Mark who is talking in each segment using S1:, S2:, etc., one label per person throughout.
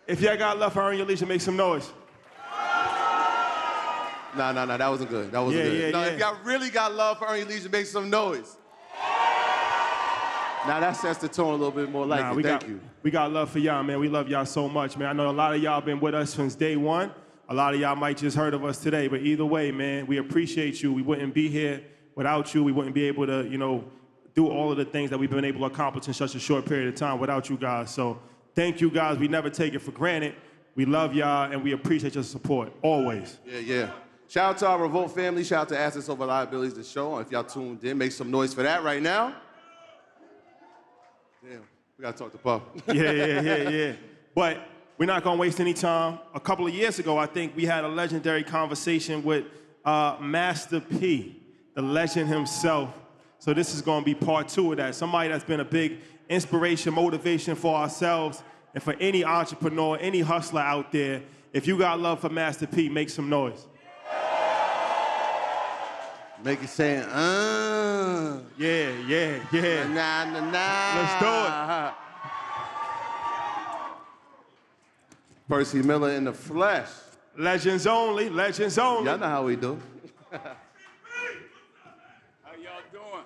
S1: If y'all got love for Earn Your Leisure, make some noise.
S2: No, that wasn't good. That wasn't good. No, if y'all really got love for Earn Your Leisure, make some noise. Now that sets the tone a little bit more like Thank you.
S1: We got love for y'all, man. We love y'all so much, man. I know a lot of y'all been with us since day one. A lot of y'all might just heard of us today, but either way, man, we appreciate you. We wouldn't be here without you. We wouldn't be able to, do all of the things that we've been able to accomplish in such a short period of time without you guys. So thank you guys. We never take it for granted. We love y'all, and we appreciate your support, always.
S2: Yeah. Shout out to our Revolt family. Shout out to Assets Over Liabilities, the show. If y'all tuned in, make some noise for that right now. Damn, we gotta talk to Puff.
S1: Yeah. But we're not gonna waste any time. A couple of years ago, I think we had a legendary conversation with Master P, the legend himself. So this is gonna be part 2 of that. Somebody that's been a big inspiration, motivation for ourselves and for any entrepreneur, any hustler out there. If you got love for Master P, make some noise.
S2: Make it say,
S1: Yeah.
S2: Nah.
S1: Let's do it.
S2: Percy Miller in the flesh.
S1: Legends only.
S2: Y'all know how we do.
S3: How y'all doing?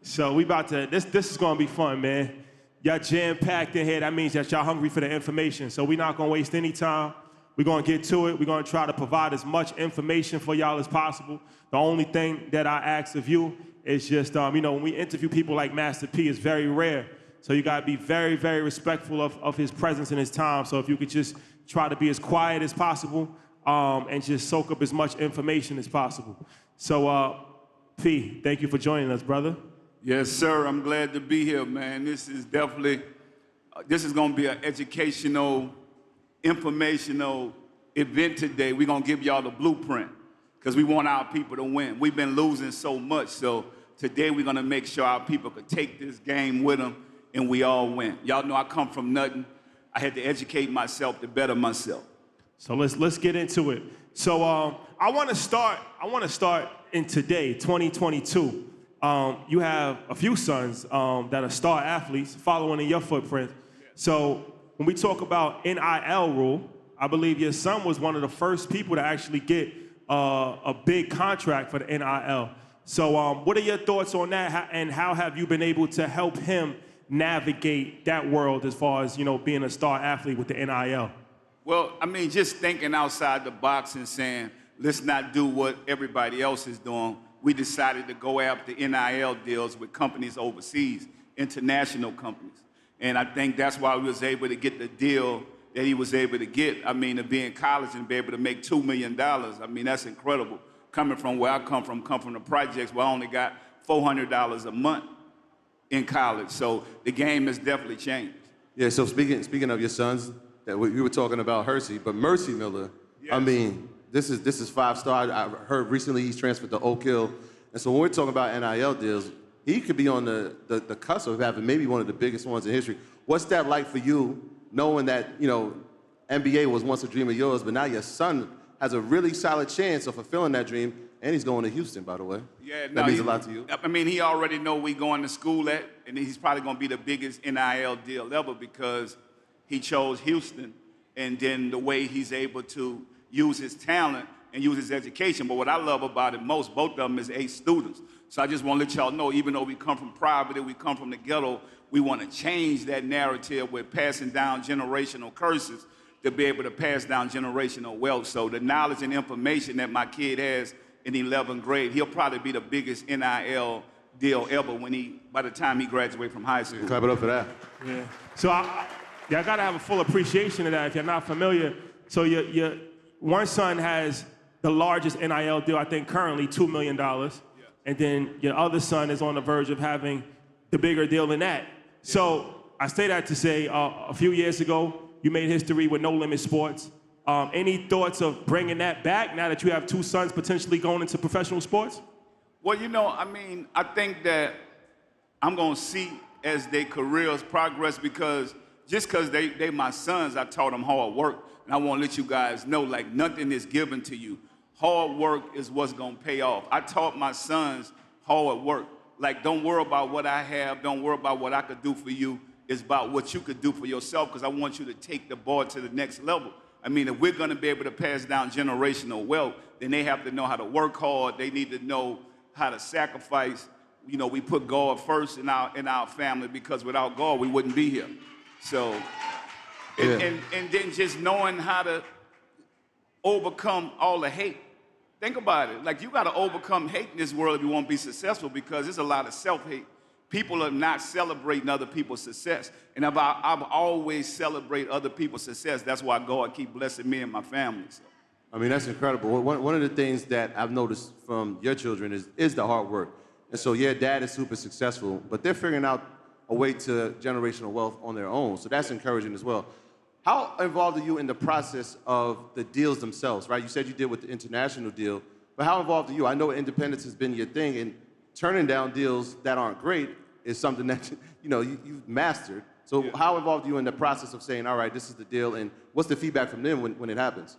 S1: So we about to, this is gonna be fun, man. Y'all jam-packed in here. That means that y'all hungry for the information. So we're not gonna waste any time. We're gonna get to it. We're gonna try to provide as much information for y'all as possible. The only thing that I ask of you is just, when we interview people like Master P, it's very rare. So you gotta be very, very respectful of his presence and his time. So if you could just try to be as quiet as possible and just soak up as much information as possible. So P, thank you for joining us, brother.
S3: Yes, sir. I'm glad to be here, man. This is definitely, this is gonna be an educational, informational event today. We're gonna give y'all the blueprint because we want our people to win. We've been losing so much, so today we're gonna make sure our people could take this game with them and we all win. Y'all know I come from nothing. I had to educate myself to better myself.
S1: So let's get into it. So I want to start in today, 2022. You have a few sons that are star athletes following in your footprint. So when we talk about NIL rule, I believe your son was one of the first people to actually get a big contract for the NIL. So what are your thoughts on that, and how have you been able to help him navigate that world as far as, being a star athlete with the NIL?
S3: Well, I mean, just thinking outside the box and saying, let's not do what everybody else is doing. We decided to go after NIL deals with companies overseas, international companies. And I think that's why we was able to get the deal that he was able to get. I mean, to be in college and be able to make $2 million. I mean, that's incredible. Coming from where I come from the projects where I only got $400 a month in college. So the game has definitely changed.
S2: Yeah, so speaking of your sons, that we were talking about Hersey, but Mercy Miller, yes. I mean, this is 5-star. I heard recently he's transferred to Oak Hill. And so when we're talking about NIL deals, he could be on the cusp of having maybe one of the biggest ones in history. What's that like for you, knowing that, NBA was once a dream of yours, but now your son has a really solid chance of fulfilling that dream, and he's going to Houston, by the way.
S3: Yeah,
S2: that means a lot to you.
S3: I mean, he already know we going to school at, and he's probably going to be the biggest NIL deal ever because he chose Houston, and then the way he's able to use his talent and use his education. But what I love about it most, both of them is A students. So I just want to let y'all know, even though we come from poverty, we come from the ghetto, we want to change that narrative with passing down generational curses to be able to pass down generational wealth. So the knowledge and information that my kid has in 11th grade, he'll probably be the biggest NIL deal ever by the time he graduates from high school.
S2: Clap it up for that.
S1: Yeah. So y'all gotta have a full appreciation of that if you're not familiar. So your one son has the largest NIL deal, I think currently $2 million. Yeah. And then your other son is on the verge of having the bigger deal than that. Yeah. So I say that to say a few years ago, you made history with No Limit Sports. Any thoughts of bringing that back now that you have two sons potentially going into professional sports?
S3: Well, I mean, I think that I'm going to see as their careers progress because just because they my sons, I taught them hard work. And I want to let you guys know, like, nothing is given to you. Hard work is what's going to pay off. I taught my sons hard work. Like, don't worry about what I have. Don't worry about what I could do for you. It's about what you could do for yourself, because I want you to take the ball to the next level. I mean, if we're going to be able to pass down generational wealth, then they have to know how to work hard. They need to know how to sacrifice. You know, we put God first in our family, because without God, we wouldn't be here. So, and then just knowing how to overcome all the hate. Think about it. Like, you got to overcome hate in this world if you want to be successful, because there's a lot of self-hate. People are not celebrating other people's success. And I've always celebrate other people's success. That's why God keep blessing me and my family. So.
S2: I mean, that's incredible. One of the things that I've noticed from your children is the hard work. And so, yeah, dad is super successful, but they're figuring out a way to generational wealth on their own. So that's encouraging as well. How involved are you in the process of the deals themselves, right? You said you did with the international deal, but how involved are you? I know independence has been your thing, and turning down deals that aren't great is something that you've mastered. So how involved are you in the process of saying, all right, this is the deal, and what's the feedback from them when it happens?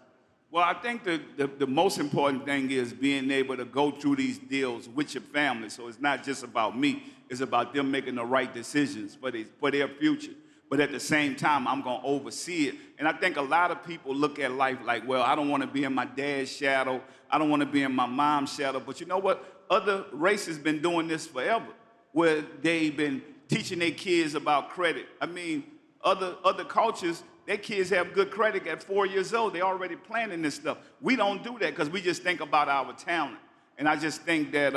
S3: Well, I think the most important thing is being able to go through these deals with your family. So it's not just about me. It's about them making the right decisions for their future. But at the same time, I'm going to oversee it. And I think a lot of people look at life like, well, I don't want to be in my dad's shadow. I don't want to be in my mom's shadow. But you know what? Other races been doing this forever, where they've been teaching their kids about credit. I mean, other cultures, their kids have good credit at 4 years old. They're already planning this stuff. We don't do that because we just think about our talent. And I just think that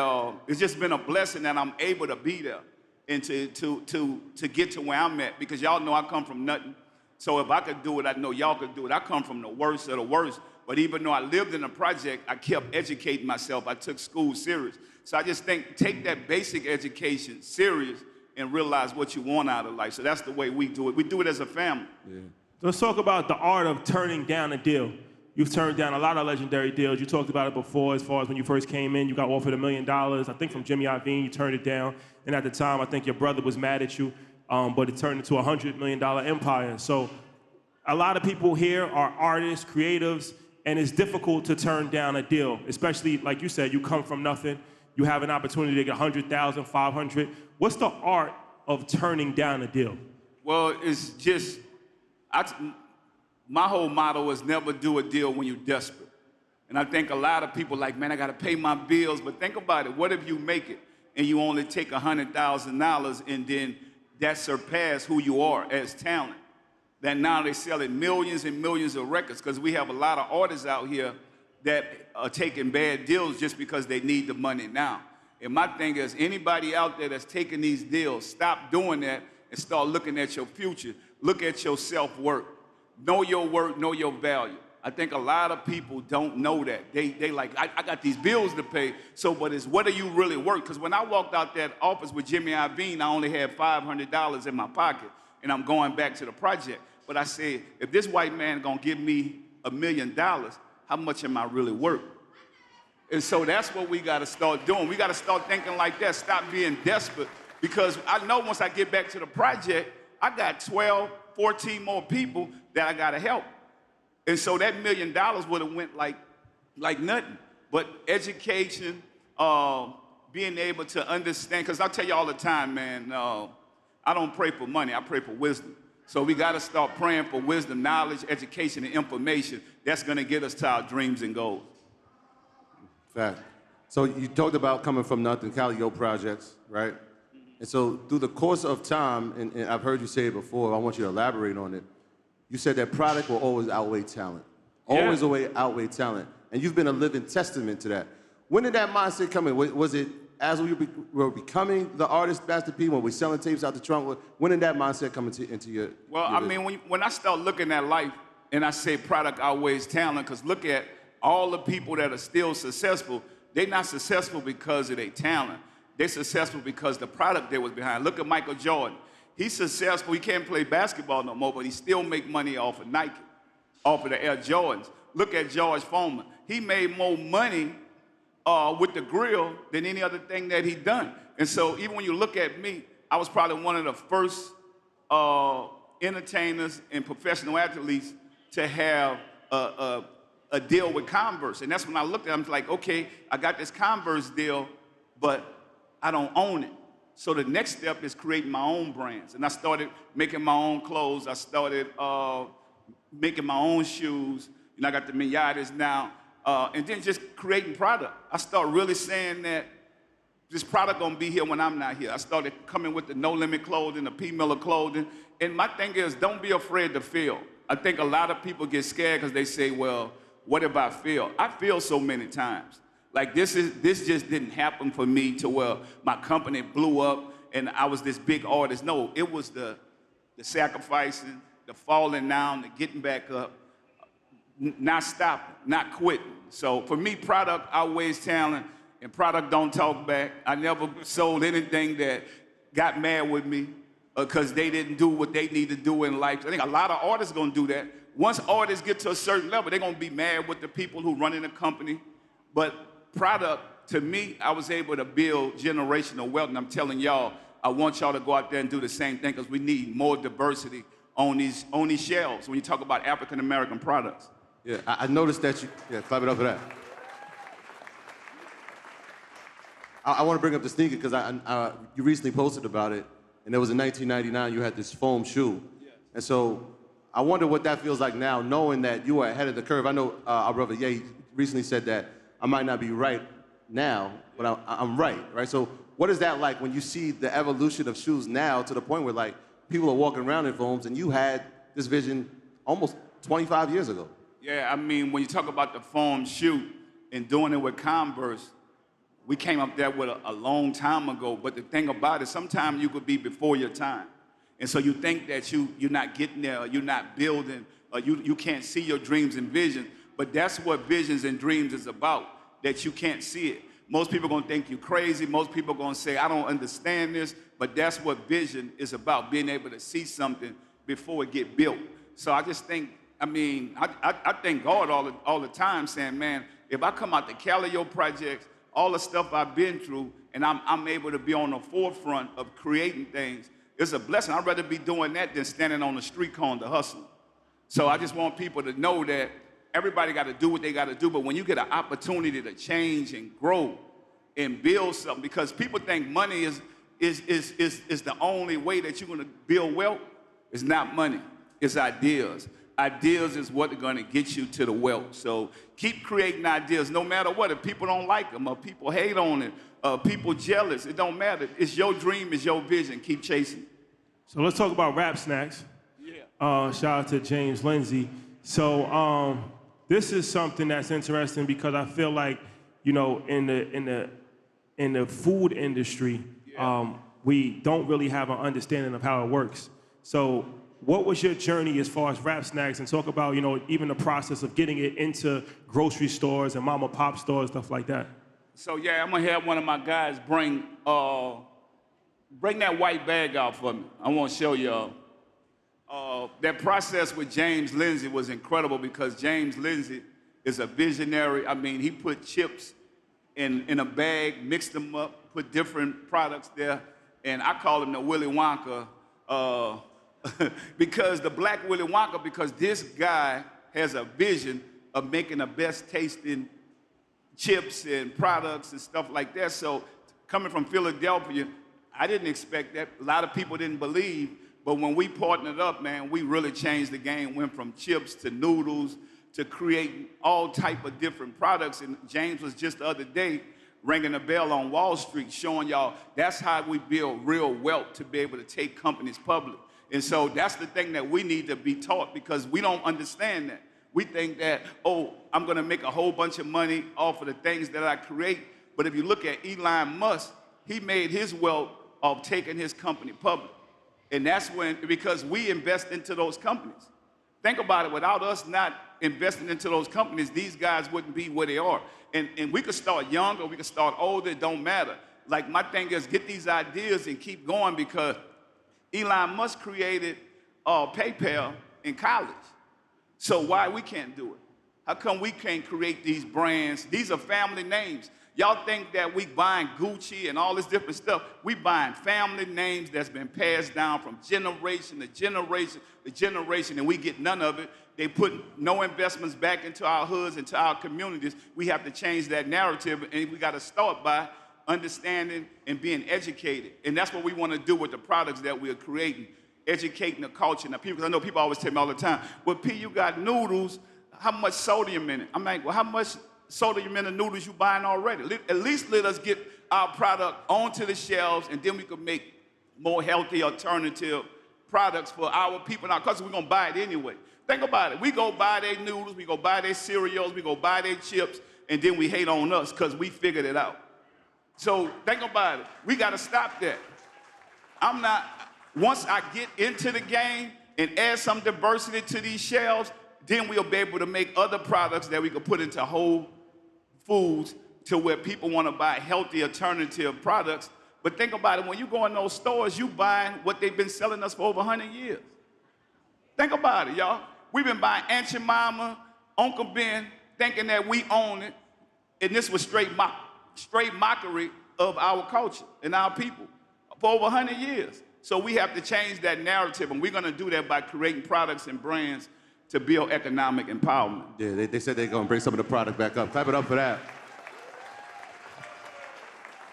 S3: it's just been a blessing that I'm able to be there and to get to where I'm at, because y'all know I come from nothing. So if I could do it, I know y'all could do it. I come from the worst of the worst. But even though I lived in a project, I kept educating myself. I took school serious. So I just think, take that basic education serious and realize what you want out of life. So that's the way we do it. We do it as a family.
S1: Yeah. Let's talk about the art of turning down a deal. You've turned down a lot of legendary deals. You talked about it before, as far as when you first came in, you got offered $1 million. I think from Jimmy Iovine, you turned it down. And at the time, I think your brother was mad at you, but it turned into a $100 million empire. So a lot of people here are artists, creatives, and it's difficult to turn down a deal, especially, like you said, you come from nothing. You have an opportunity to get 100,000, 500. What's the art of turning down a deal?
S3: Well, it's just, my whole motto is never do a deal when you're desperate. And I think a lot of people like, man, I got to pay my bills. But think about it. What if you make it and you only take $100,000 and then that surpass who you are as talent? That now they're selling millions and millions of records, because we have a lot of artists out here that are taking bad deals just because they need the money now. And my thing is, anybody out there that's taking these deals, stop doing that and start looking at your future. Look at your self-worth. Know your worth, know your value. I think a lot of people don't know that. They like, I got these bills to pay, so, but it's what are you really worth? Because when I walked out that office with Jimmy Iovine, I only had $500 in my pocket, and I'm going back to the project. But I said, if this white man gonna give me $1 million, how much am I really worth? And so that's what we gotta start doing. We gotta start thinking like that, stop being desperate, because I know once I get back to the project, I got 12, 14 more people that I gotta help. And so that $1 million would have went like nothing. But education, being able to understand, because I tell you all the time, man, I don't pray for money, I pray for wisdom. So we got to start praying for wisdom, knowledge, education, and information. That's going to get us to our dreams and goals.
S2: Fact. So you talked about coming from nothing, Cali projects, right? And so through the course of time, and I've heard you say it before, I want you to elaborate on it. You said that product will always outweigh talent. Always outweigh talent. And you've been a living testament to that. When did that mindset come in? Was it as we were becoming the artist, Master P, when we're selling tapes out the trunk? When did that mindset come into your...
S3: Well, I mean, when I start looking at life and I say product outweighs talent, because look at all the people that are still successful, they're not successful because of their talent. They're successful because the product they was behind. Look at Michael Jordan. He's successful. He can't play basketball no more, but he still make money off of Nike, off of the Air Jordans. Look at George Foreman. He made more money with the grill than any other thing that he done. And so even when you look at me, I was probably one of the first entertainers and professional athletes to have a deal with Converse. And that's when I looked at it, I'm like, okay, I got this Converse deal, but I don't own it. So the next step is creating my own brands. And I started making my own clothes. I started making my own shoes. You know, I got the Yachty's now. And then just creating product. I started really saying that this product gonna be here when I'm not here. I started coming with the No Limit clothing, the P. Miller clothing. And my thing is, don't be afraid to fail. I think a lot of people get scared because they say, well, what if I fail? I failed so many times. Like this just didn't happen for me to where my company blew up and I was this big artist. No, it was the sacrificing, the falling down, the getting back up, not stopping, not quitting. So for me, product outweighs talent, and product don't talk back. I never sold anything that got mad with me because they didn't do what they need to do in life. I think a lot of artists gonna do that. Once artists get to a certain level, they're gonna be mad with the people who run in the company. But product, to me, I was able to build generational wealth, and I'm telling y'all, I want y'all to go out there and do the same thing because we need more diversity on these shelves when you talk about African-American products.
S2: Yeah, I noticed that you, yeah, clap it up for that. I want to bring up the sneaker because you recently posted about it, and it was in 1999, you had this foam shoe. Yes. And so I wonder what that feels like now, knowing that you are ahead of the curve. I know our brother Ye recently said that I might not be right now, but I'm right? So what is that like when you see the evolution of shoes now to the point where like people are walking around in foams and you had this vision almost 25 years ago?
S3: Yeah, I mean, when you talk about the foam shoe and doing it with Converse, we came up there with a long time ago, but the thing about it, sometimes you could be before your time. And so you think that you're not getting there, you're not building, you can't see your dreams and visions, but that's what visions and dreams is about, that you can't see it. Most people are gonna think you're crazy, most people are gonna say, I don't understand this, but that's what vision is about, being able to see something before it get built. So I just think, I thank God all the time saying, man, if I come out the Calio projects, all the stuff I've been through, and I'm able to be on the forefront of creating things, it's a blessing. I'd rather be doing that than standing on the street corner hustling. So I just want people to know that everybody got to do what they got to do, but when you get an opportunity to change and grow and build something, because people think money is the only way that you're going to build wealth. It's not money. It's ideas. Ideas is what are going to get you to the wealth. So keep creating ideas, no matter what. If people don't like them, or people hate on it, people jealous, it don't matter. It's your dream, it's your vision. Keep chasing.
S1: So let's talk about Rap Snacks. Yeah. Shout out to James Lindsay. So this is something that's interesting because I feel like, you know, in the food industry, we don't really have an understanding of how it works. So what was your journey as far as Rap Snacks, and talk about, you know, even the process of getting it into grocery stores and mom and pop stores, stuff like that?
S3: So yeah, I'm gonna have one of my guys bring that white bag out for me. I want to show y'all. That process with James Lindsay was incredible because James Lindsay is a visionary. I mean, he put chips in a bag, mixed them up, put different products there, and I call him the Willy Wonka. Because the black Willy Wonka, because this guy has a vision of making the best tasting chips and products and stuff like that. So coming from Philadelphia, I didn't expect that. A lot of people didn't believe, but when we partnered up, man, we really changed the game, went from chips to noodles to creating all type of different products. And James was just the other day ringing a bell on Wall Street, showing y'all that's how we build real wealth to be able to take companies public. And so that's the thing that we need to be taught because we don't understand that. We think that, oh, I'm gonna make a whole bunch of money off of the things that I create. But if you look at Elon Musk, he made his wealth off taking his company public. And that's when, because we invest into those companies. Think about it, without us not investing into those companies, these guys wouldn't be where they are. And we could start young or we could start older, it don't matter. Like my thing is get these ideas and keep going because Elon Musk created PayPal in college. So why we can't do it? How come we can't create these brands? These are family names. Y'all think that we buying Gucci and all this different stuff. We buying family names that's been passed down from generation to generation to generation, and we get none of it. They put no investments back into our hoods, into our communities. We have to change that narrative, and we got to start by understanding and being educated. And that's what we want to do with the products that we are creating, educating the culture. Now, people, 'cause I know people always tell me all the time, well, P, you got noodles, how much sodium in it? I'm like, well, how much sodium in the noodles you buying already? At least let us get our product onto the shelves, and then we can make more healthy alternative products for our people and our customers. We're gonna buy it anyway. Think about it. We go buy their noodles, we go buy their cereals, we go buy their chips, and then we hate on us because we figured it out. So think about it. We gotta stop that. Once I get into the game and add some diversity to these shelves, then we'll be able to make other products that we can put into Whole Foods to where people wanna buy healthy alternative products. But think about it, when you go in those stores, you buying what they've been selling us for over 100 years. Think about it, y'all. We've been buying Aunt Your Mama, Uncle Ben, thinking that we own it, and this was straight mockery of our culture and our people for over 100 years. So we have to change that narrative, and we're gonna do that by creating products and brands to build economic empowerment.
S2: Yeah, they said they're gonna bring some of the product back up. Clap it up for that.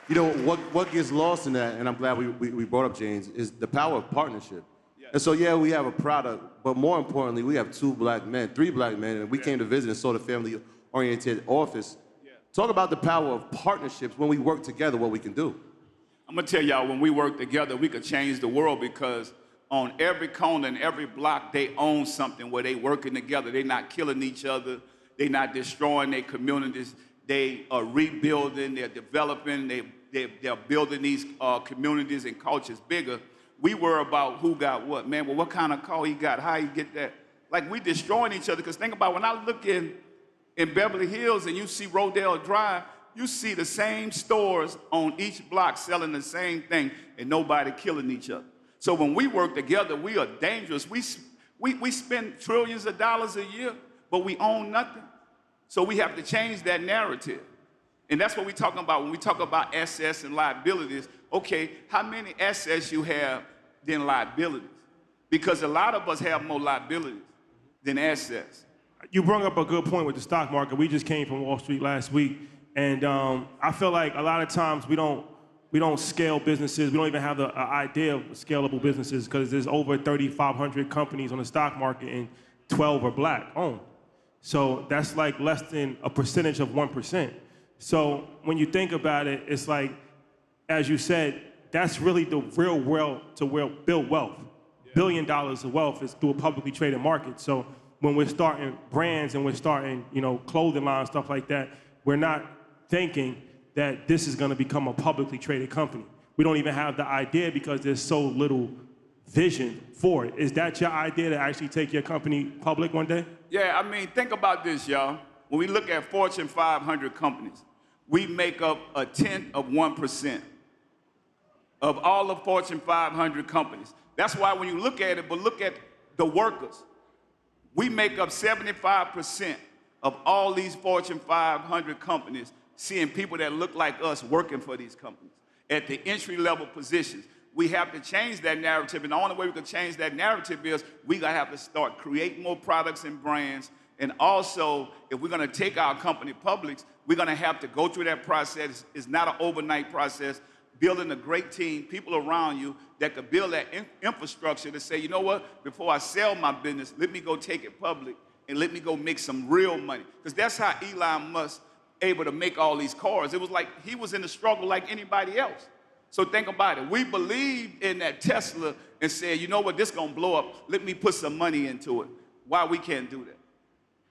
S2: You know, what gets lost in that, and I'm glad we brought up James, is the power of partnership. Yes. And so, yeah, we have a product, but more importantly, we have 3 black men, and we came to visit and saw the family-oriented office. Yeah. Talk about the power of partnerships when we work together, what we can do.
S3: I'm gonna tell y'all, when we work together, we could change the world, because on every corner and every block, they own something where they working together. They're not killing each other. They're not destroying their communities. They are rebuilding, they're developing, they're building these communities and cultures bigger. We worry about who got what. Man, well, what kind of car he got, how you get that? Like, we destroying each other, because think about when I look in Beverly Hills and you see Rodale Drive, you see the same stores on each block selling the same thing and nobody killing each other. So when we work together, we are dangerous. We spend trillions of dollars a year, but we own nothing. So we have to change that narrative. And that's what we're talking about when we talk about assets and liabilities. Okay, how many assets you have than liabilities? Because a lot of us have more liabilities than assets.
S1: You brought up a good point with the stock market. We just came from Wall Street last week, and I feel like a lot of times we don't scale businesses. We don't even have the idea of scalable businesses, because there's over 3,500 companies on the stock market and 12 are black owned. So that's like less than a percentage of 1%. So when you think about it, it's like, as you said, that's really the real world to build wealth. Yeah. $1 billion of wealth is through a publicly traded market. So when we're starting brands and we're starting, clothing lines, stuff like that, we're not thinking that this is gonna become a publicly traded company. We don't even have the idea because there's so little vision for it. Is that your idea, to actually take your company public one day?
S3: Yeah, I mean, think about this, y'all. When we look at Fortune 500 companies, we make up 1/10 of 1% of all the Fortune 500 companies. That's why when you look at it, but look at the workers. We make up 75% of all these Fortune 500 companies, seeing people that look like us working for these companies at the entry-level positions. We have to change that narrative, and the only way we can change that narrative is we gotta have to start creating more products and brands. And also, if we're gonna take our company public, we're gonna have to go through that process. It's not an overnight process. Building a great team, people around you that could build that infrastructure to say, you know what, before I sell my business, let me go take it public and let me go make some real money. Because that's how Elon Musk able to make all these cars. It was like he was in the struggle like anybody else. So think about it. We believed in that Tesla and said, you know what, this gonna blow up. Let me put some money into it. Why we can't do that?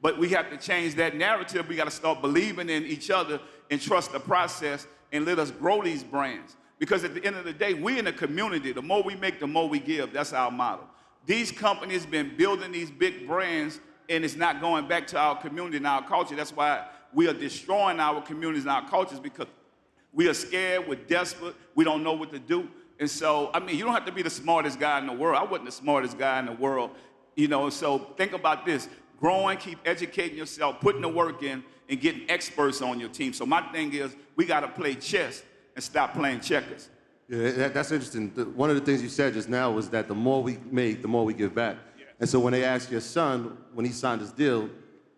S3: But we have to change that narrative. We gotta start believing in each other and trust the process and let us grow these brands. Because at the end of the day, we in a community. The more we make, the more we give. That's our model. These companies been building these big brands, and it's not going back to our community and our culture. That's why we are destroying our communities and our cultures, because we are scared, we're desperate, we don't know what to do. And so, I mean, you don't have to be the smartest guy in the world. I wasn't the smartest guy in the world, so think about this. Growing, keep educating yourself, putting the work in, and getting experts on your team. So my thing is, we gotta play chess and stop playing checkers.
S2: Yeah, that's interesting. One of the things you said just now was that the more we make, the more we give back. Yeah. And so when they asked your son, when he signed his deal,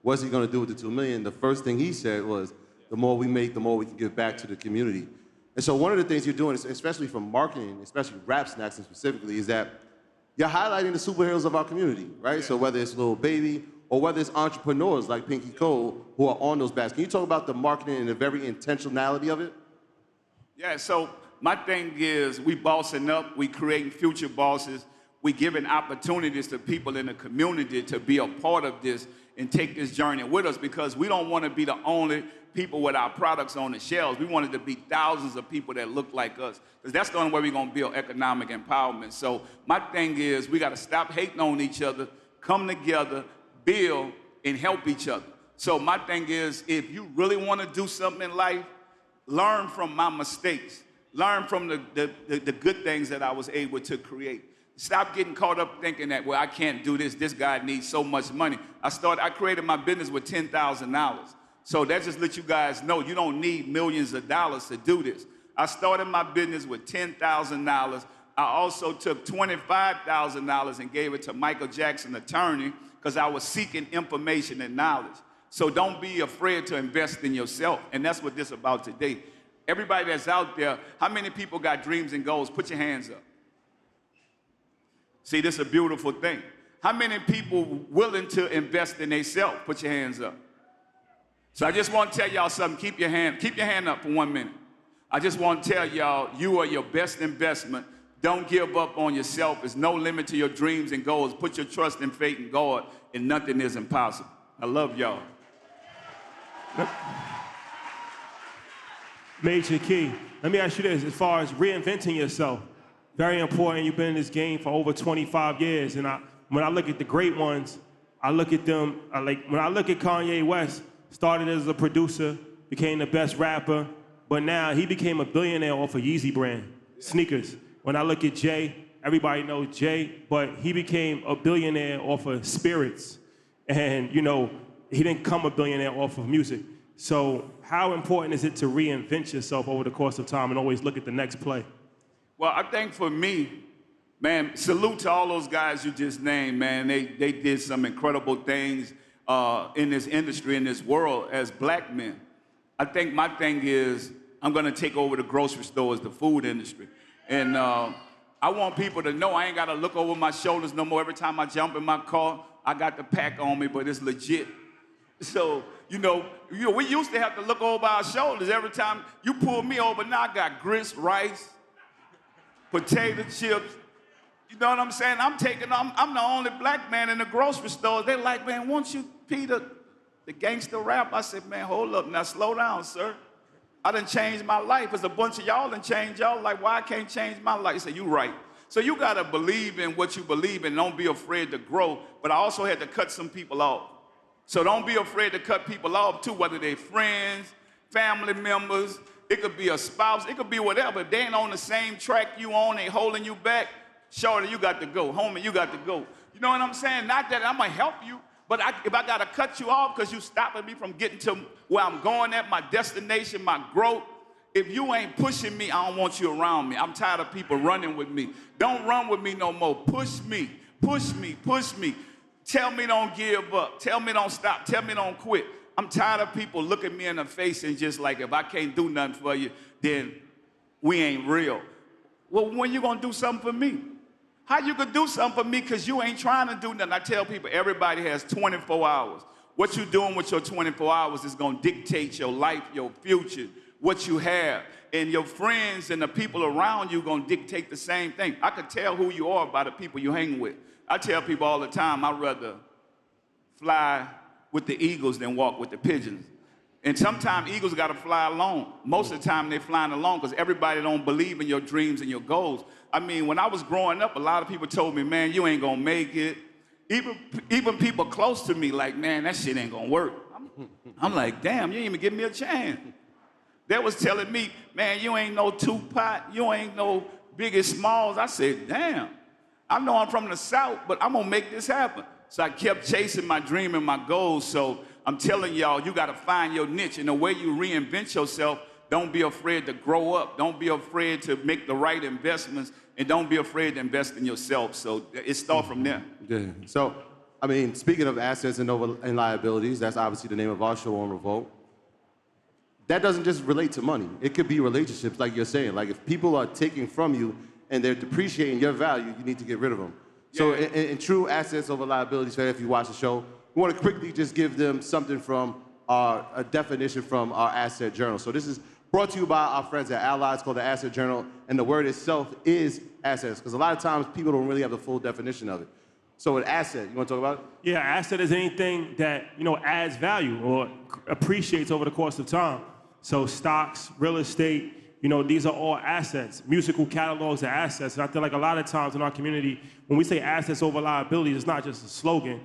S2: what's he gonna do with the $2 million? The first thing he said was, the more we make, the more we can give back to the community. And so one of the things you're doing, especially from marketing, especially rap snacks specifically, is that you're highlighting the superheroes of our community, right? Yeah. So whether it's Lil Baby or whether it's entrepreneurs like Pinky Cole who are on those bags. Can you talk about the marketing and the very intentionality of it?
S3: Yeah, so my thing is we bossing up, we creating future bosses, we giving opportunities to people in the community to be a part of this and take this journey with us, because we don't want to be the only people with our products on the shelves. We want it to be thousands of people that look like us, because that's the only way we're going to build economic empowerment. So my thing is we got to stop hating on each other, come together, build, and help each other. So my thing is, if you really want to do something in life, learn from my mistakes. Learn from the good things that I was able to create. Stop getting caught up thinking that, well, I can't do this. This guy needs so much money. I created my business with $10,000. So that just lets you guys know you don't need millions of dollars to do this. I started my business with $10,000. I also took $25,000 and gave it to Michael Jackson attorney because I was seeking information and knowledge. So don't be afraid to invest in yourself. And that's what this is about today. Everybody that's out there, how many people got dreams and goals? Put your hands up. See, this is a beautiful thing. How many people willing to invest in themselves? Put your hands up. So I just want to tell y'all something. Keep your hand up for 1 minute. I just want to tell y'all, you are your best investment. Don't give up on yourself. There's no limit to your dreams and goals. Put your trust and faith in God, and nothing is impossible. I love y'all.
S1: Major Key. Let me ask you this, as far as reinventing yourself, very important. You've been in this game for over 25 years, and when I look at the great ones, I look at them, when I look at Kanye West, started as a producer, became the best rapper, but now he became a billionaire off of Yeezy brand, sneakers. When I look at Jay, everybody knows Jay, but he became a billionaire off of spirits. And, you know, he didn't come a billionaire off of music. So how important is it to reinvent yourself over the course of time and always look at the next play?
S3: Well, I think for me, man, salute to all those guys you just named, man. They did some incredible things in this industry, in this world, as black men. I think my thing is I'm going to take over the grocery stores, the food industry. And I want people to know I ain't got to look over my shoulders no more. Every time I jump in my car, I got the pack on me, but it's legit. So, you know, we used to have to look over our shoulders every time you pull me over. Now I got grits, rice, potato chips. You know what I'm saying? I'm the only black man in the grocery store. They're like, man, won't you, Peter, the gangster rap? I said, man, hold up. Now slow down, sir. I done changed my life. There's a bunch of y'all done changed y'all life. Why I can't change my life? I said, you right. So you got to believe in what you believe in. Don't be afraid to grow. But I also had to cut some people off. So don't be afraid to cut people off, too, whether they're friends, family members. It could be a spouse. It could be whatever. If they ain't on the same track you on, they holding you back, shorty, you got to go. Homie, you got to go. You know what I'm saying? Not that I'm going to help you, but if I got to cut you off because you stopping me from getting to where I'm going at, my destination, my growth, if you ain't pushing me, I don't want you around me. I'm tired of people running with me. Don't run with me no more. Push me, push me, push me. Tell me don't give up. Tell me don't stop. Tell me don't quit. I'm tired of people looking me in the face and just like, if I can't do nothing for you, then we ain't real. Well, when you gonna do something for me? How you gonna do something for me because you ain't trying to do nothing? I tell people, everybody has 24 hours. What you doing with your 24 hours is gonna dictate your life, your future, what you have. And your friends and the people around you gonna dictate the same thing. I could tell who you are by the people you hang with. I tell people all the time, I'd rather fly with the eagles than walk with the pigeons. And sometimes eagles gotta fly alone. Most of the time they're flying alone because everybody don't believe in your dreams and your goals. I mean, when I was growing up, a lot of people told me, man, you ain't gonna make it. Even people close to me like, man, that shit ain't gonna work. I'm like, damn, you ain't even give me a chance. They was telling me, man, you ain't no Tupac, you ain't no Biggie Smalls. I said, damn, I know I'm from the South, but I'm gonna make this happen. So I kept chasing my dream and my goals. So I'm telling y'all, you gotta find your niche. And the way you reinvent yourself, don't be afraid to grow up. Don't be afraid to make the right investments. And don't be afraid to invest in yourself. So it starts from there.
S2: Yeah. So, I mean, speaking of assets and liabilities, that's obviously the name of our show on Revolt. that doesn't just relate to money. It could be relationships, like you're saying. Like if people are taking from you and they're depreciating your value, you need to get rid of them. So in true assets over liabilities, if you watch the show, we want to quickly just give them something from a definition from our asset journal. So this is brought to you by our friends at Allies, called the Asset Journal, and the word itself is assets, because a lot of times people don't really have the full definition of it. So an asset, you want to talk about it?
S1: Yeah, asset is anything that, adds value or appreciates over the course of time. So stocks, real estate, these are all assets. Musical catalogs are assets. And I feel like a lot of times in our community, when we say assets over liabilities, it's not just a slogan,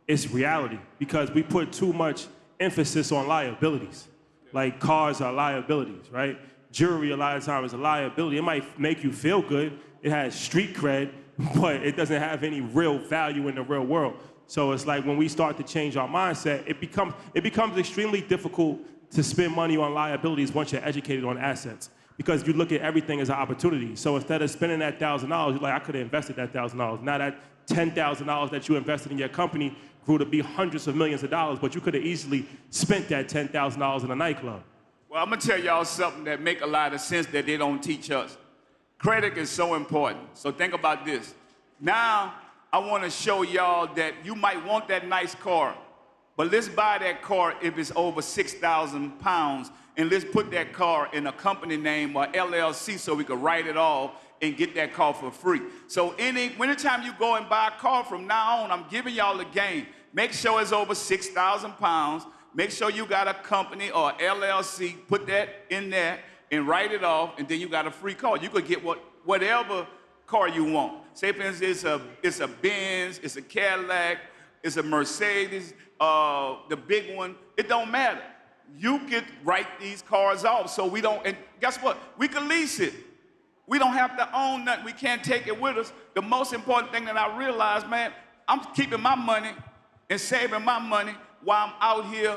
S1: it's reality. Because we put too much emphasis on liabilities. Like cars are liabilities, right? Jewelry a lot of times is a liability. It might make you feel good. It has street cred, but it doesn't have any real value in the real world. So it's like when we start to change our mindset, it becomes extremely difficult to spend money on liabilities once you're educated on assets, because you look at everything as an opportunity. So instead of spending that $1,000, you're like, I could have invested that $1,000. Now that $10,000 that you invested in your company grew to be hundreds of millions of dollars, but you could have easily spent that $10,000 in a nightclub.
S3: Well, I'm gonna tell y'all something that make a lot of sense that they don't teach us. Credit is so important. So think about this. Now, I wanna show y'all that you might want that nice car, but let's buy that car if it's over 6,000 pounds, and let's put that car in a company name or LLC so we can write it off and get that car for free. So anytime you go and buy a car from now on, I'm giving y'all a game. Make sure it's over 6,000 pounds. Make sure you got a company or LLC, put that in there and write it off, and then you got a free car. You could get whatever car you want. Say for instance, it's a Benz, it's a Cadillac, it's a Mercedes, the big one. It don't matter. You could write these cars off so we don't, and guess what? We can lease it. We don't have to own nothing. We can't take it with us. The most important thing that I realized, man, I'm keeping my money and saving my money while I'm out here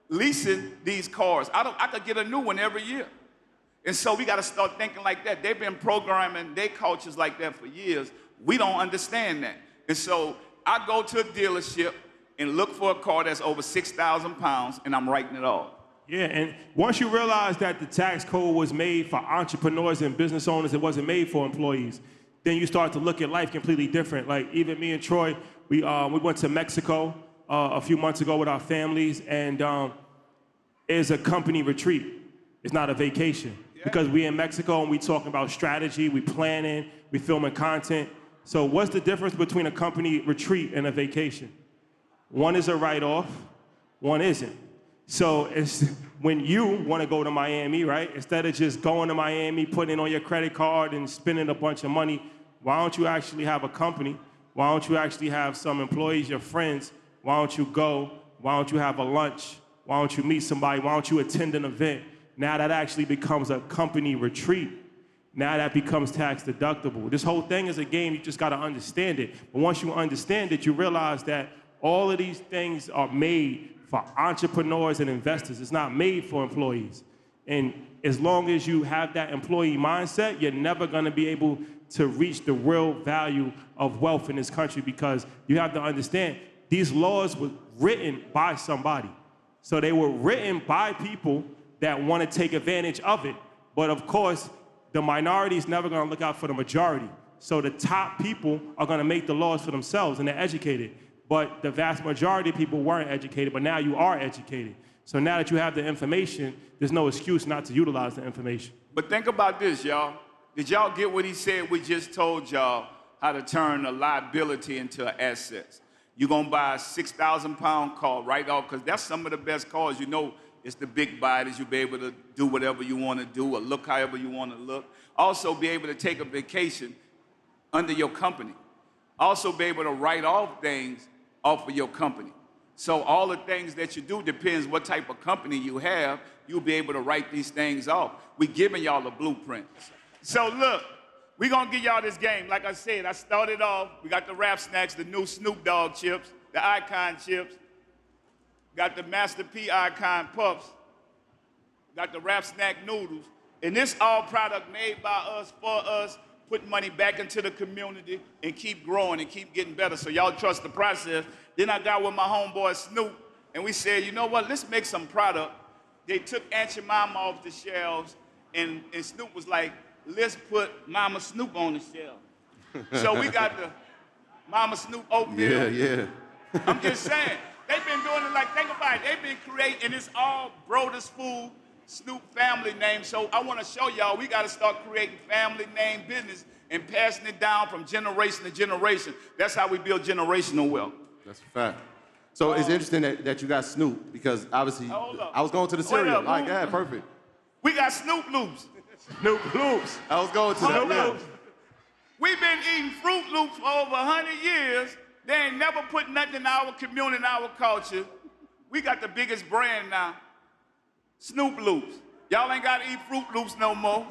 S3: leasing these cars. I could get a new one every year. And so we got to start thinking like that. They've been programming their cultures like that for years. We don't understand that. And so I go to a dealership and look for a car that's over 6,000 pounds, and I'm writing it off.
S1: Yeah, and once you realize that the tax code was made for entrepreneurs and business owners, it wasn't made for employees, then you start to look at life completely different. Like even me and Troy, we went to Mexico a few months ago with our families, and it's a company retreat. It's not a vacation. Yeah. Because we in Mexico and we talking about strategy, we planning, we filming content. So what's the difference between a company retreat and a vacation? One is a write-off, one isn't. So it's when you want to go to Miami, right? Instead of just going to Miami, putting it on your credit card and spending a bunch of money, why don't you actually have a company? Why don't you actually have some employees, your friends? Why don't you go? Why don't you have a lunch? Why don't you meet somebody? Why don't you attend an event? Now that actually becomes a company retreat. Now that becomes tax deductible. This whole thing is a game, you just gotta understand it. But once you understand it, you realize that all of these things are made for entrepreneurs and investors. It's not made for employees. And as long as you have that employee mindset, you're never gonna be able to reach the real value of wealth in this country, because you have to understand, these laws were written by somebody. So they were written by people that want to take advantage of it. But of course, the minority is never gonna look out for the majority. So the top people are gonna make the laws for themselves, and they're educated. But the vast majority of people weren't educated, but now you are educated. So now that you have the information, there's no excuse not to utilize the information.
S3: But think about this, y'all. Did y'all get what he said? We just told y'all how to turn a liability into an asset. You're gonna buy a 6,000 pound car right off, because that's some of the best cars. You know, it's the big bodies. You'll be able to do whatever you want to do or look however you want to look. Also be able to take a vacation under your company. Also be able to write off things off of your company. So all the things that you do depends what type of company you have. You'll be able to write these things off. We're giving y'all a blueprint. So look, we're gonna give y'all this game. Like I said, I started off, we got the Rap Snacks, the new Snoop Dogg chips, the Icon chips, got the Master P Icon Puffs, got the Rap Snack noodles, and this all product made by us, for us, put money back into the community and keep growing and keep getting better, so y'all trust the process. Then I got with my homeboy Snoop, and we said, you know what, let's make some product they took Aunt Your Mama off the shelves, and Snoop was like, let's put Mama Snoop on the shelf. So we got the Mama Snoop oatmeal.
S2: Yeah.
S3: I'm just saying, they've been doing it like, think about it, they've been creating, and it's all Brothers Food, Snoop family name. So I want to show y'all, we got to start creating family name business and passing it down from generation to generation. That's how we build generational wealth.
S2: That's a fact. So it's interesting that you got Snoop, because obviously I was going to the cereal. Like, yeah, perfect.
S3: We got Snoop Loops.
S1: Snoop Loops.
S2: I was going to
S3: Snoop
S2: that.
S3: Loops. We've been eating Fruit Loops for over 100 years. They ain't never put nothing in our community, in our culture. We got the biggest brand now, Snoop Loops. Y'all ain't got to eat Fruit Loops no more.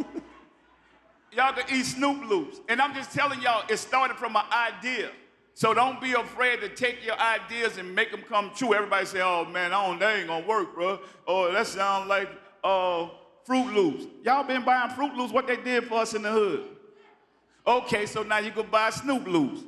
S3: Y'all can eat Snoop Loops. And I'm just telling y'all, it started from an idea. So don't be afraid to take your ideas and make them come true. Everybody say, oh man, that ain't gonna work, bro. Oh, that sounds like Fruit Loops. Y'all been buying Fruit Loops, what they did for us in the hood. Okay, so now you can buy Snoop Loops.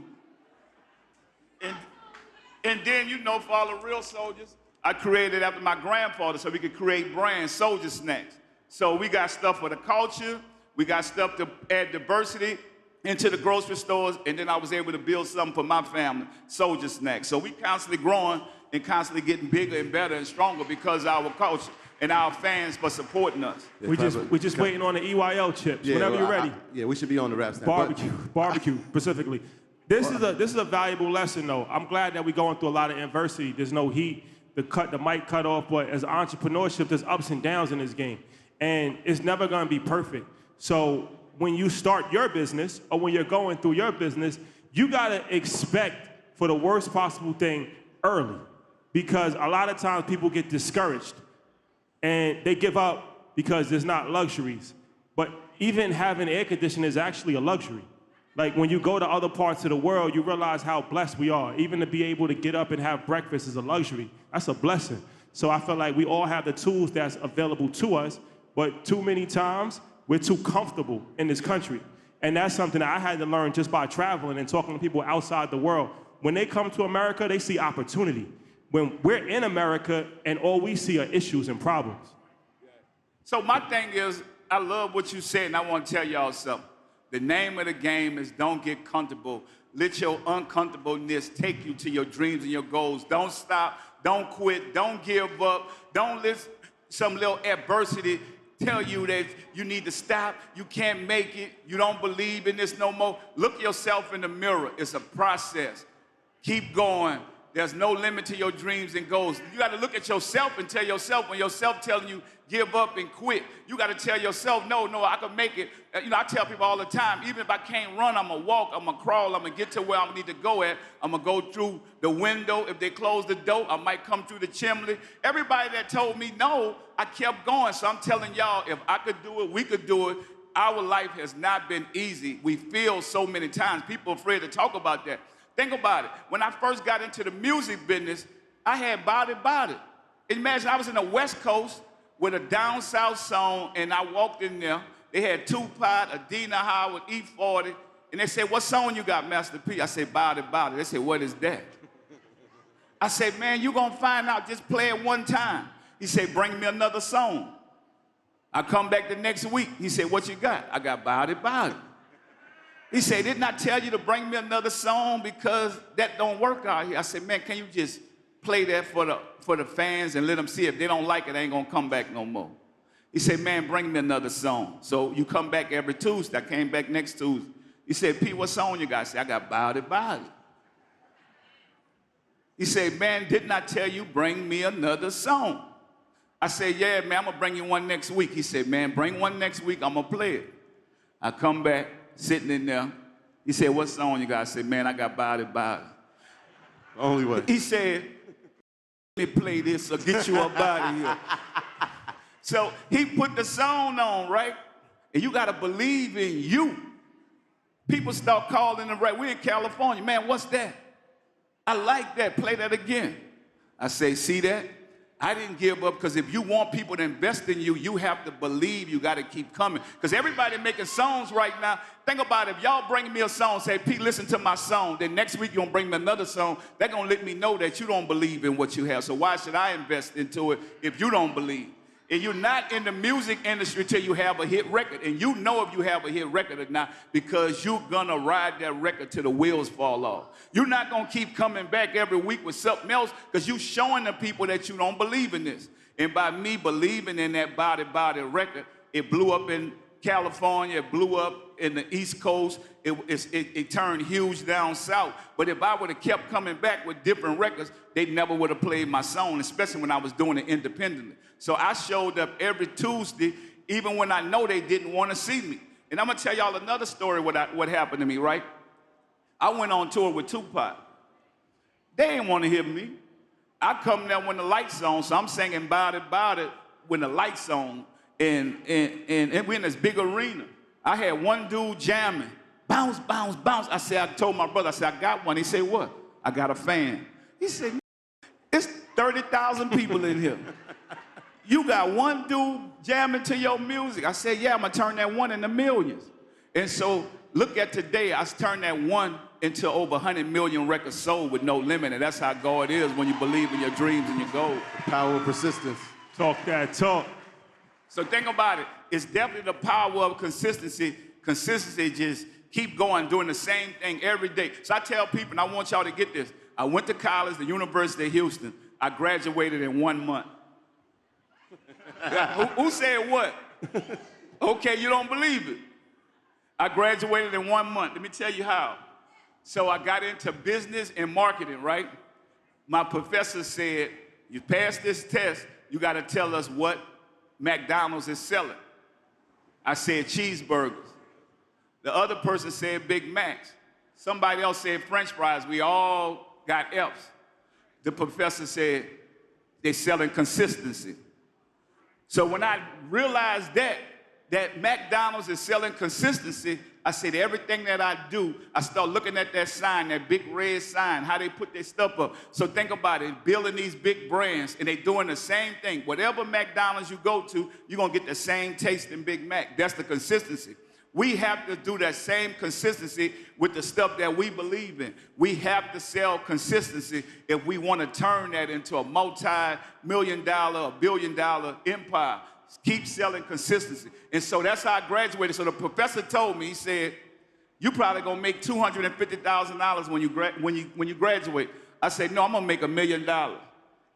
S3: And then, you know, for all the real soldiers, I created after my grandfather so we could create brands, soldier snacks. So we got stuff for the culture, we got stuff to add diversity into the grocery stores, and then I was able to build something for my family, soldier snacks. So we constantly growing and constantly getting bigger and better and stronger because of our culture and our fans for supporting us.
S1: We just waiting on the EYL chips. Whenever you're ready.
S2: We should be on the rap snap.
S1: Barbecue specifically. This is a valuable lesson though. I'm glad that we're going through a lot of adversity. There's no heat, the mic cut off, but as entrepreneurship, there's ups and downs in this game. And it's never gonna be perfect. So when you start your business or when you're going through your business, you gotta expect for the worst possible thing early. Because a lot of times people get discouraged and they give up because there's not luxuries. But even having air conditioning is actually a luxury. Like when you go to other parts of the world, you realize how blessed we are. Even to be able to get up and have breakfast is a luxury. That's a blessing. So I feel like we all have the tools that's available to us, but too many times we're too comfortable in this country. And that's something that I had to learn just by traveling and talking to people outside the world. When they come to America, they see opportunity. When we're in America and all we see are issues and problems.
S3: So my thing is, I love what you said, and I want to tell y'all something. The name of the game is don't get comfortable. Let your uncomfortableness take you to your dreams and your goals. Don't stop, don't quit, don't give up. Don't let some little adversity tell you that you need to stop, you can't make it, you don't believe in this no more. Look yourself in the mirror. It's a process. Keep going. There's no limit to your dreams and goals. You got to look at yourself and tell yourself, when yourself telling you give up and quit, you got to tell yourself, no, I can make it. You know, I tell people all the time, even if I can't run, I'm going to walk, I'm going to crawl, I'm going to get to where I need to go at. I'm going to go through the window. If they close the door, I might come through the chimney. Everybody that told me no, I kept going. So I'm telling y'all, if I could do it, we could do it. Our life has not been easy. We fail so many times. People are afraid to talk about that. Think about it. When I first got into the music business, I had Body. Imagine I was in the West Coast with a down south song, and I walked in there. They had Tupac, Adina Howard, E40, and they said, what song you got, Master P? I said, Body. They said, what is that? I said, man, you gonna find out, just play it one time. He said, bring me another song. I come back the next week. He said, what you got? I got Body. He said, didn't I tell you to bring me another song because that don't work out here? I said, man, can you just play that for the fans and let them see if they don't like it, they ain't gonna come back no more. He said, man, bring me another song. So you come back every Tuesday. I came back next Tuesday. He said, P, what song you got? I said, I got Body. He said, man, didn't I tell you bring me another song? I said, yeah, man, I'm gonna bring you one next week. He said, man, bring one next week, I'm gonna play it. I come back, sitting in there. He said, what song you got? I said, man, I got Body.
S2: Only way.
S3: He said, let me play this or get you up out of here. So he put the song on, right? And you gotta believe in you. People start calling and right. We're in California. Man, what's that? I like that. Play that again. I say, see that? I didn't give up, because if you want people to invest in you, you have to believe. You got to keep coming. Because everybody making songs right now. Think about it. If y'all bring me a song, say, Pete, listen to my song. Then next week you're going to bring me another song. They're going to let me know that you don't believe in what you have. So why should I invest into it if you don't believe? And you're not in the music industry till you have a hit record. And you know if you have a hit record or not because you're gonna ride that record till the wheels fall off. You're not gonna keep coming back every week with something else because you're showing the people that you don't believe in this. And by me believing in that Body record, it blew up in California, it blew up in the East Coast, it turned huge down south. But if I would have kept coming back with different records, they never would have played my song, especially when I was doing it independently. So I showed up every Tuesday, even when I know they didn't want to see me. And I'm gonna tell y'all another story what happened to me, right? I went on tour with Tupac. They didn't want to hear me. I come there when the lights on, so I'm singing Body when the lights on, and we're in this big arena. I had one dude jamming, bounce, bounce, bounce. I told my brother, I got one. He said, what? I got a fan. He said, it's 30,000 people in here. You got one dude jamming to your music. I said, yeah, I'm gonna turn that one into millions. And so look at today, I turned that one into over 100 million records sold with no limit. And that's how God is when you believe in your dreams and your goals.
S2: The power of persistence.
S1: Talk that talk.
S3: So think about it. It's definitely the power of consistency. Consistency, just keep going, doing the same thing every day. So I tell people, and I want y'all to get this. I went to college, the University of Houston. I graduated in 1 month. Who said what? Okay, you don't believe it. I graduated in 1 month. Let me tell you how. So I got into business and marketing, right? My professor said, you pass this test, you got to tell us what McDonald's is selling. I said cheeseburgers. The other person said Big Macs. Somebody else said French fries. We all got F's. The professor said they're selling consistency. So when I realized that McDonald's is selling consistency, I said everything that I do, I start looking at that sign, that big red sign, how they put their stuff up. So think about it, building these big brands, and they doing the same thing. Whatever McDonald's you go to, you're gonna get the same taste in Big Mac. That's the consistency. We have to do that same consistency with the stuff that we believe in. We have to sell consistency if we want to turn that into a multi-million-dollar, a billion-dollar empire. Keep selling consistency. And so that's how I graduated. So the professor told me, he said, you probably gonna make $250,000 when you graduate. I said, no, I'm gonna make $1 million.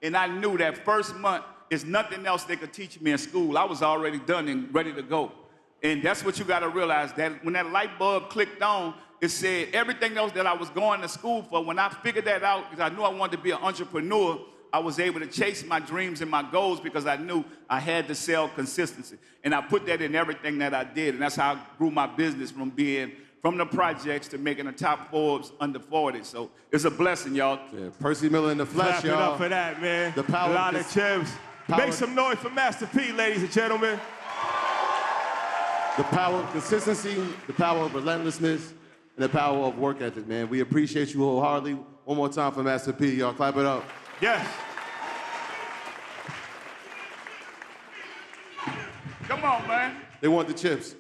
S3: And I knew that first month is nothing else they could teach me in school. I was already done and ready to go. And that's what you gotta realize, that when that light bulb clicked on, it said everything else that I was going to school for, when I figured that out, because I knew I wanted to be an entrepreneur, I was able to chase my dreams and my goals because I knew I had to sell consistency. And I put that in everything that I did. And that's how I grew my business from the projects to making the top Forbes under 40. So it's a blessing, y'all.
S2: Yeah, Percy Miller in the flesh,
S1: Clap it
S2: y'all.
S1: up for that, man.
S2: The power
S1: a lot of gems. Make some noise for Master P, ladies and gentlemen.
S2: The power of consistency, the power of relentlessness, and the power of work ethic, man. We appreciate you wholeheartedly. One more time for Master P, y'all. Clap it up.
S1: Yes.
S3: Come on, man.
S2: They want the chips.